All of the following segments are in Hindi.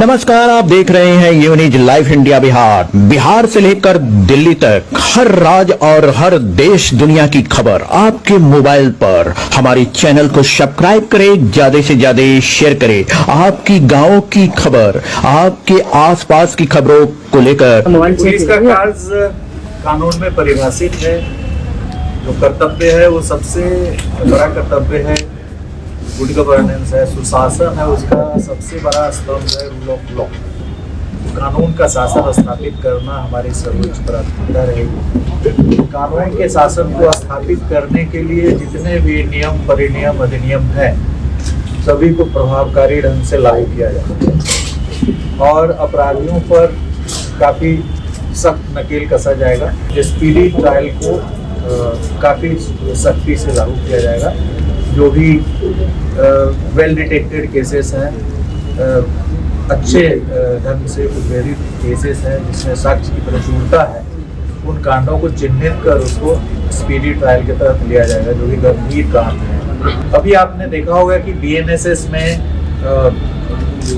नमस्कार, आप देख रहे हैं यूनिज लाइफ इंडिया बिहार। बिहार से लेकर दिल्ली तक हर राज्य और हर देश दुनिया की खबर आपके मोबाइल पर। हमारे चैनल को सब्सक्राइब करें, ज्यादा से ज्यादा शेयर करें। आपकी गांव की खबर, आपके आसपास की खबरों को लेकर। पुलिस का कार्य कानून में परिभाषित है। जो कर्तव्य है वो सबसे बड़ा कर्तव्य है। गुड गवर्नेंस है, सुशासन है, उसका सबसे बड़ा स्तंभ है रूल ऑफ लॉ। कानून का शासन स्थापित करना हमारी सर्वोच्च प्राथमिकता रहेगी। कानून के शासन को स्थापित करने के लिए जितने भी नियम, परिनियम, अधिनियम है, सभी को प्रभावकारी ढंग से लागू किया जाए और अपराधियों पर काफी सख्त नकेल कसा जाएगा। स्पीडी ट्रायल को काफी सख्ती से लागू किया जाएगा। जो भी वेल डिटेक्टेड केसेस हैं, अच्छे ढंग से उद्भेदित केसेस हैं जिसमें साक्ष्य की प्रचुरता है, उन कांडों को चिन्हित कर उसको स्पीडी ट्रायल के तहत लिया जाएगा, जो भी गंभीर कांड है। अभी आपने देखा होगा कि बीएनएसएस में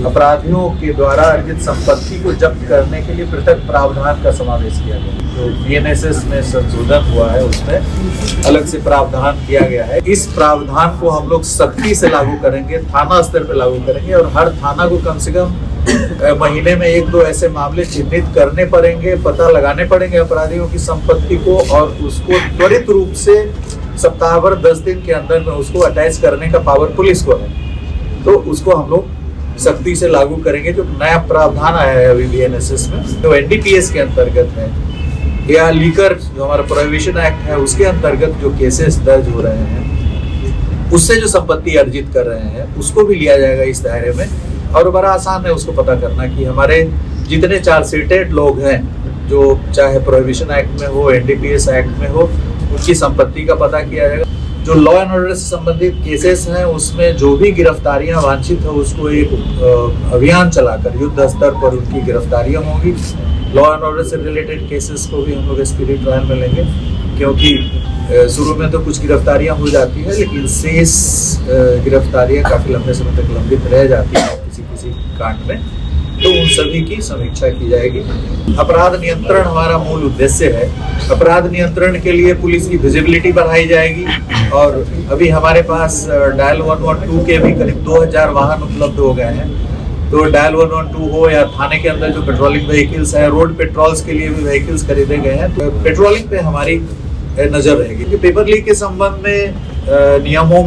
अपराधियों के द्वारा अर्जित संपत्ति को जब्त करने के लिए पृथक प्रावधान का समावेश किया गया। जो बीएनएसएस में संशोधन हुआ है उसमें अलग से प्रावधान किया गया है। इस प्रावधान को हम लोग सख्ती से लागू करेंगे, थाना स्तर पर लागू करेंगे और हर थाना को कम से कम महीने में 1-2 ऐसे मामले चिन्हित करने पड़ेंगे, पता लगाने पड़ेंगे अपराधियों की संपत्ति को और उसको त्वरित रूप से सप्ताह भर 10 दिन के अंदर में उसको अटैच करने का पावर पुलिस को है। तो उसको हम लोग सख्ती से लागू करेंगे। जो नया प्रावधान आया है अभी बीएनएसएस में, जो एनडीपीएस के अंतर्गत है या लीकर जो हमारा प्रोहिबिशन एक्ट है उसके अंतर्गत जो केसेस दर्ज हो रहे हैं, उससे जो संपत्ति अर्जित कर रहे हैं उसको भी लिया जाएगा इस दायरे में। और बड़ा आसान है उसको पता करना कि हमारे जितने चार्जशीटेड लोग हैं, जो चाहे प्रोहिबिशन एक्ट में हो, एनडीपीएस एक्ट में हो, उनकी संपत्ति का पता किया जाएगा। जो लॉ एंड ऑर्डर से संबंधित केसेस हैं उसमें जो भी गिरफ्तारियां वांछित है उसको एक अभियान चलाकर युद्ध स्तर पर उनकी गिरफ्तारियां होंगी। लॉ एंड ऑर्डर से रिलेटेड केसेस को भी हम लोग स्पीडी ट्रायल में लेंगे, क्योंकि शुरू में तो कुछ गिरफ्तारियां हो जाती है लेकिन शेष गिरफ्तारियां काफी लंबे समय तक लंबित रह जाती हैं किसी कांड में, तो उन सभी की समीक्षा की जाएगी। अपराध नियंत्रण हमारा मूल उद्देश्य है। अपराध नियंत्रण के लिए पुलिस की विजिबिलिटी बढ़ाई जाएगी और अभी हमारे पास डायल 112 के भी करीब 2000 वाहन उपलब्ध हो गए हैं। तो डायल 112 हो या थाने के अंदर जो पेट्रोलिंग व्हीकल्स है, रोड पेट्रोल्स के लिए भी व्हीकल्स खरीदे गए हैं। तो पेट्रोलिंग पे हमारी नजर रहेगी। पेपर लीक के संबंध में नियमों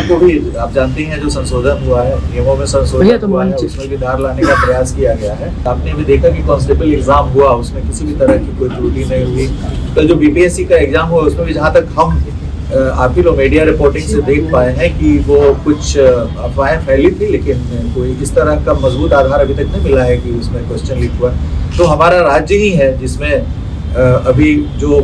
को भी आप जानते हैं जो संशोधन हुआ है, नियमों में संशोधन हुआ है, उसमें भी धार लाने का प्रयास किया गया है। आपने भी देखा कि कांस्टेबल एग्जाम हुआ, उसमें किसी भी तरह की कोई त्रुटि नहीं हुई। कल जो बीपीएससी का एग्जाम हुआ उसमें भी जहाँ तक हम आप ही लोग मीडिया रिपोर्टिंग से देख पाए हैं कि वो कुछ अफवाहें फैली थी, लेकिन कोई इस तरह का मजबूत आधार अभी तक नहीं मिला है कि उसमें क्वेश्चन लीक हुआ। तो हमारा राज्य ही है जिसमें अभी जो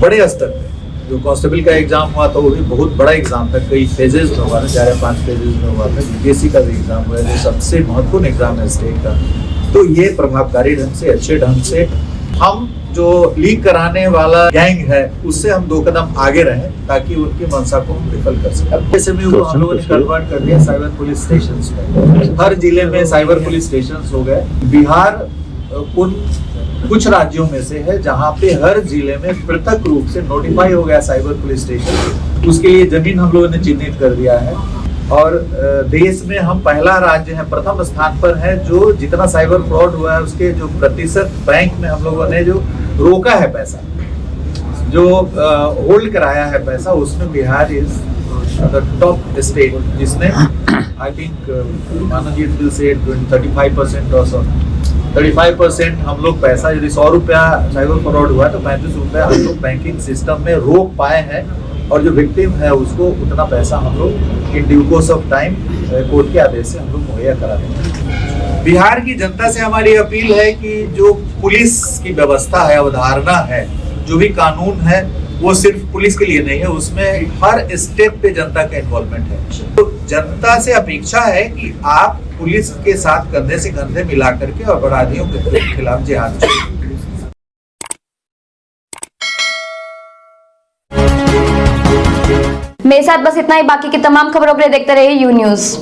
बड़े स्तर पे जो कांस्टेबल का एग्जाम हुआ था वो भी बहुत बड़ा एग्जाम था, कई फेजेस में हुआ था, 4-5 फेजेस में हुआ था। यूपीएससी का भी एग्जाम हुआ है जो सबसे महत्वपूर्ण एग्जाम है स्टेट का। तो ये प्रभावकारी ढंग से, अच्छे ढंग से हम जो लीक कराने वाला गैंग है उससे हम 2 कदम आगे रहें ताकि उनकी मंशा को हम विफल कर सकें। अब जैसे भी हम लोगों ने कन्वर्ट कर दिया साइबर पुलिस स्टेशन में, हर जिले में साइबर पुलिस स्टेशन हो गए। बिहार कुछ राज्यों में से है जहां पे हर जिले में पृथक रूप से नोटिफाई हो गया साइबर पुलिस स्टेशन। उसके लिए जमीन हम लोगों ने चिन्हित कर दिया है और देश में हम पहला राज्य है, प्रथम स्थान पर है जो जितना साइबर फ्रॉड हुआ है उसके जो प्रतिशत बैंक में हम लोगों ने जो रोका है पैसा, जो होल्ड कराया है पैसा, उसमें Bihar is the top state जिसने आई थिंक माननीय से 35% और 35% हम लोग पैसा, यदि 100 रुपया साइबर फ्रॉड हुआ तो 35 रुपया हम लोग बैंकिंग सिस्टम में रोक पाए हैं और जो विक्टिम है उसको उतना पैसा हम लोग in due course of time court के आदेश से हम लोग मुहैया करा देंगे। बिहार की जनता से हमारी अपील है कि जो पुलिस की व्यवस्था है, अवधारणा है, जो भी कानून है वो सिर्फ पुलिस के लिए नहीं है, उसमें हर स्टेप पे जनता का इन्वॉल्वमेंट है। तो जनता से अपेक्षा है कि आप पुलिस के साथ कंधे से कंधे मिला करके अपराधियों के खिलाफ जिहाद करें। मेरे साथ बस इतना ही। बाकी की तमाम खबरों के लिए देखते रहिए यू न्यूज़।